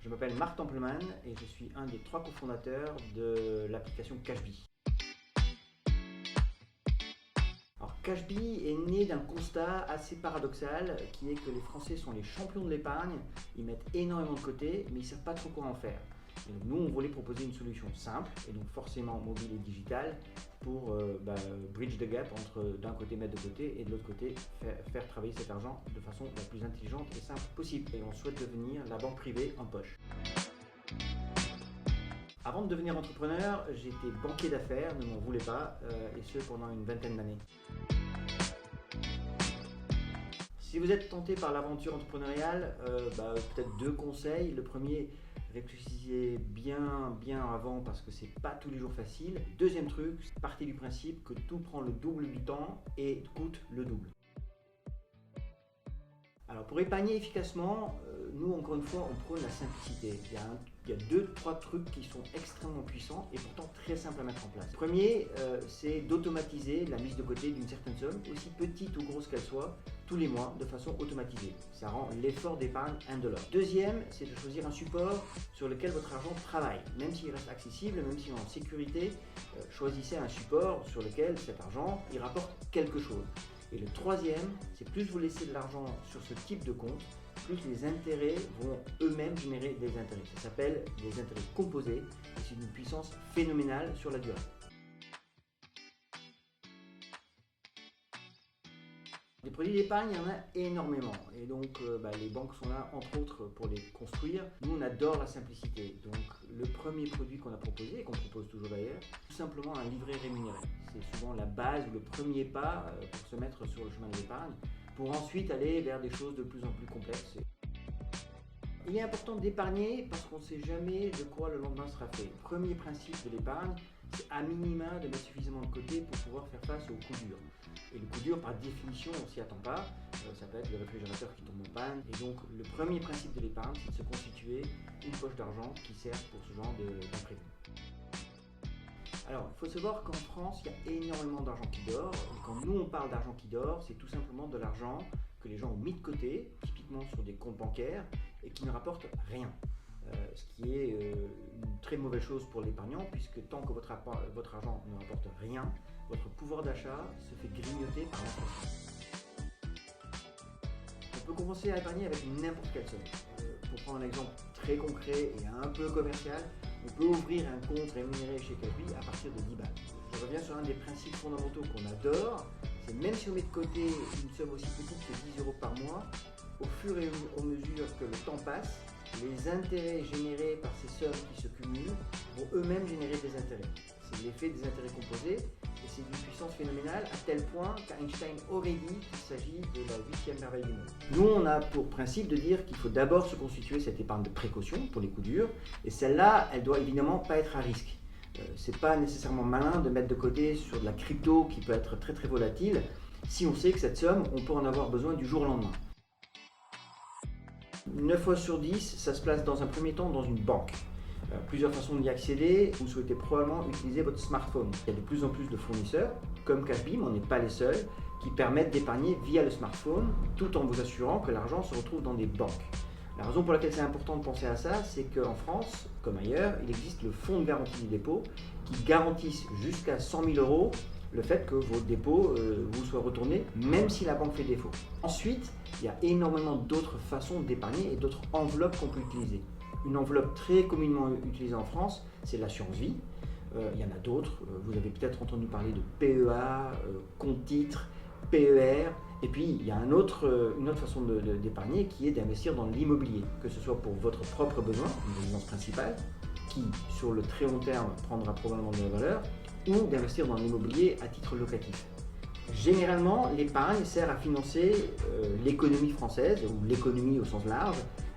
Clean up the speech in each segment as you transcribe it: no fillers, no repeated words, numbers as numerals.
Je m'appelle Marc Templeman et je suis un des 3 cofondateurs de l'application Cashbee. Alors Cashbee est né d'un constat assez paradoxal qui est que les Français sont les champions de l'épargne, ils mettent énormément de côté mais ils ne savent pas trop quoi en faire. Et donc nous on voulait proposer une solution simple et donc forcément mobile et digitale pour bridge the gap entre d'un côté mettre de côté et de l'autre côté faire travailler cet argent de façon la plus intelligente et simple possible. Et on souhaite devenir la banque privée en poche. Avant de devenir entrepreneur, j'étais banquier d'affaires, ne m'en voulez pas, et ce pendant une vingtaine d'années. Si vous êtes tenté par l'aventure entrepreneuriale, peut-être 2 conseils. Le premier, réfléchissez bien avant parce que c'est pas tous les jours facile. Deuxième truc, partez du principe que tout prend le double du temps et coûte le double. Alors pour épargner efficacement, nous encore une fois on prône la simplicité. Il y a 2-3 trucs qui sont extrêmement puissants et pourtant très simples à mettre en place. Le premier, c'est d'automatiser la mise de côté d'une certaine somme, aussi petite ou grosse qu'elle soit, tous les mois de façon automatisée. Ça rend l'effort d'épargne indolore. Deuxième, c'est de choisir un support sur lequel votre argent travaille. Même s'il reste accessible, même s'il est en sécurité, choisissez un support sur lequel cet argent il rapporte quelque chose. Et le troisième, c'est plus vous laissez de l'argent sur ce type de compte, plus les intérêts vont eux-mêmes générer des intérêts. Ça s'appelle des intérêts composés et c'est d'une puissance phénoménale sur la durée. Les produits d'épargne, il y en a énormément et donc les banques sont là entre autres pour les construire. Nous on adore la simplicité, donc le premier produit qu'on a proposé et qu'on propose toujours d'ailleurs, tout simplement un livret rémunéré. C'est souvent la base ou le premier pas pour se mettre sur le chemin de l'épargne, pour ensuite aller vers des choses de plus en plus complexes. Il est important d'épargner parce qu'on ne sait jamais de quoi le lendemain sera fait. Le premier principe de l'épargne, c'est à minima de mettre suffisamment de côté pour pouvoir faire face aux coups durs. Et le coup dur, par définition, on ne s'y attend pas. Ça peut être le réfrigérateur qui tombe en panne. Et donc, le premier principe de l'épargne, c'est de se constituer une poche d'argent qui sert pour ce genre d'imprévu. Alors, il faut savoir qu'en France, il y a énormément d'argent qui dort. Et quand nous, on parle d'argent qui dort, c'est tout simplement de l'argent que les gens ont mis de côté, typiquement sur des comptes bancaires, et qui ne rapportent rien. Ce qui est une très mauvaise chose pour l'épargnant, puisque tant que votre argent ne rapporte rien, votre pouvoir d'achat se fait grignoter par l'inflation. On peut commencer à épargner avec n'importe quelle somme. Pour prendre un exemple très concret et un peu commercial, on peut ouvrir un compte rémunéré chez Cashbee à partir de 10 balles. Je reviens sur un des principes fondamentaux qu'on adore, c'est même si on met de côté une somme aussi petite que 10 € par mois, au fur et à mesure que le temps passe, les intérêts générés par ces sommes qui se cumulent vont eux-mêmes générer des intérêts. C'est l'effet des intérêts composés et c'est d'une puissance phénoménale à tel point qu'Einstein aurait dit qu'il s'agit de la 8e merveille du monde. Nous, on a pour principe de dire qu'il faut d'abord se constituer cette épargne de précaution pour les coups durs et celle-là, elle doit évidemment pas être à risque. C'est pas nécessairement malin de mettre de côté sur de la crypto qui peut être très très volatile si on sait que cette somme, on peut en avoir besoin du jour au lendemain. 9 fois sur 10, ça se place dans un premier temps dans une banque. Plusieurs façons d'y accéder. Vous souhaitez probablement utiliser votre smartphone. Il y a de plus en plus de fournisseurs, comme Cashbee, mais on n'est pas les seuls, qui permettent d'épargner via le smartphone, tout en vous assurant que l'argent se retrouve dans des banques. La raison pour laquelle c'est important de penser à ça, c'est qu'en France, comme ailleurs, il existe le fonds de garantie des dépôts qui garantissent jusqu'à 100 000 € le fait que vos dépôts vous soient retournés, même si la banque fait défaut. Ensuite, il y a énormément d'autres façons d'épargner et d'autres enveloppes qu'on peut utiliser. Une enveloppe très communément utilisée en France, c'est l'assurance vie. Il y en a d'autres. Vous avez peut-être entendu parler de PEA, compte titre, PER. Et puis, il y a une autre façon d'épargner qui est d'investir dans l'immobilier, que ce soit pour votre propre besoin, une résidence principale, qui sur le très long terme prendra probablement de la valeur, ou d'investir dans l'immobilier à titre locatif. Généralement, l'épargne sert à financer l'économie française, ou l'économie au sens large.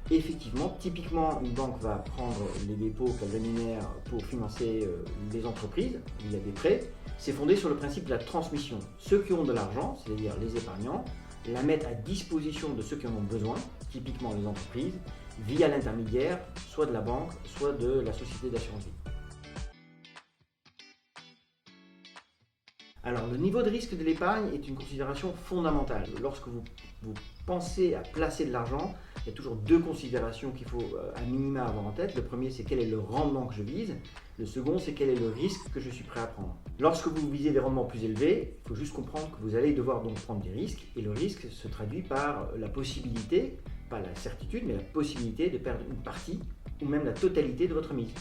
Et effectivement, typiquement, une banque va prendre les dépôts qu'elle rémunère pour financer les entreprises, il y a des prêts. C'est fondé sur le principe de la transmission. Ceux qui ont de l'argent, c'est-à-dire les épargnants, la mettent à disposition de ceux qui en ont besoin, typiquement les entreprises, via l'intermédiaire, soit de la banque, soit de la société d'assurance vie. Alors, le niveau de risque de l'épargne est une considération fondamentale. Lorsque vous pensez à placer de l'argent, il y a toujours deux considérations qu'il faut à minima avoir en tête. Le premier, c'est quel est le rendement que je vise. Le second, c'est quel est le risque que je suis prêt à prendre. Lorsque vous visez des rendements plus élevés, il faut juste comprendre que vous allez devoir donc prendre des risques. Et le risque se traduit par la possibilité, pas la certitude, mais la possibilité de perdre une partie ou même la totalité de votre mise.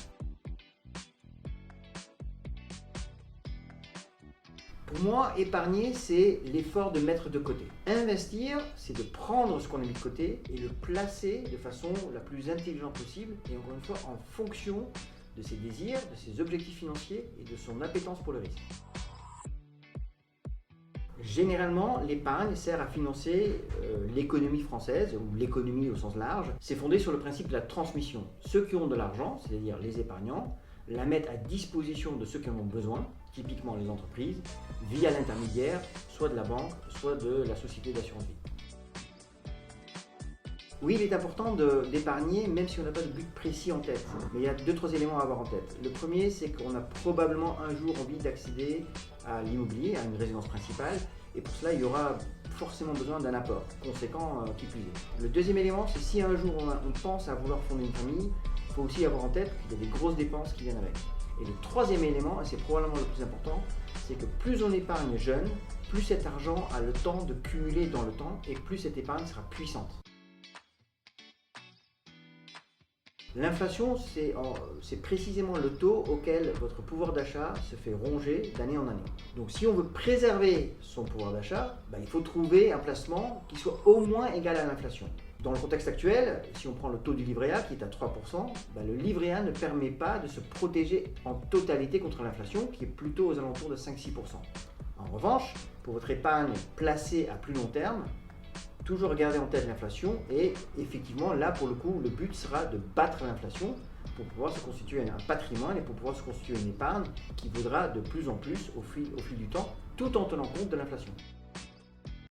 Pour moi, épargner, c'est l'effort de mettre de côté. Investir, c'est de prendre ce qu'on a mis de côté et le placer de façon la plus intelligente possible et encore une fois en fonction de ses désirs, de ses objectifs financiers et de son appétence pour le risque. Généralement, l'épargne sert à financer l'économie française ou l'économie au sens large. C'est fondé sur le principe de la transmission. Ceux qui ont de l'argent, c'est-à-dire les épargnants, la mettent à disposition de ceux qui en ont besoin, typiquement les entreprises, via l'intermédiaire, soit de la banque, soit de la société d'assurance vie. Oui, il est important d'épargner même si on n'a pas de but précis en tête. Mais il y a 2-3 éléments à avoir en tête. Le premier, c'est qu'on a probablement un jour envie d'accéder à l'immobilier, à une résidence principale. Et pour cela, il y aura forcément besoin d'un apport conséquent qui plus est. Le deuxième élément, c'est si un jour on pense à vouloir fonder une famille, il faut aussi avoir en tête qu'il y a des grosses dépenses qui viennent avec. Et le troisième élément, et c'est probablement le plus important, c'est que plus on épargne jeune, plus cet argent a le temps de cumuler dans le temps et plus cette épargne sera puissante. L'inflation, c'est précisément le taux auquel votre pouvoir d'achat se fait ronger d'année en année. Donc si on veut préserver son pouvoir d'achat, il faut trouver un placement qui soit au moins égal à l'inflation. Dans le contexte actuel, si on prend le taux du livret A qui est à 3%, le livret A ne permet pas de se protéger en totalité contre l'inflation qui est plutôt aux alentours de 5-6%. En revanche, pour votre épargne placée à plus long terme, toujours garder en tête l'inflation et effectivement là pour le coup le but sera de battre l'inflation pour pouvoir se constituer un patrimoine et pour pouvoir se constituer une épargne qui vaudra de plus en plus au fil du temps tout en tenant compte de l'inflation.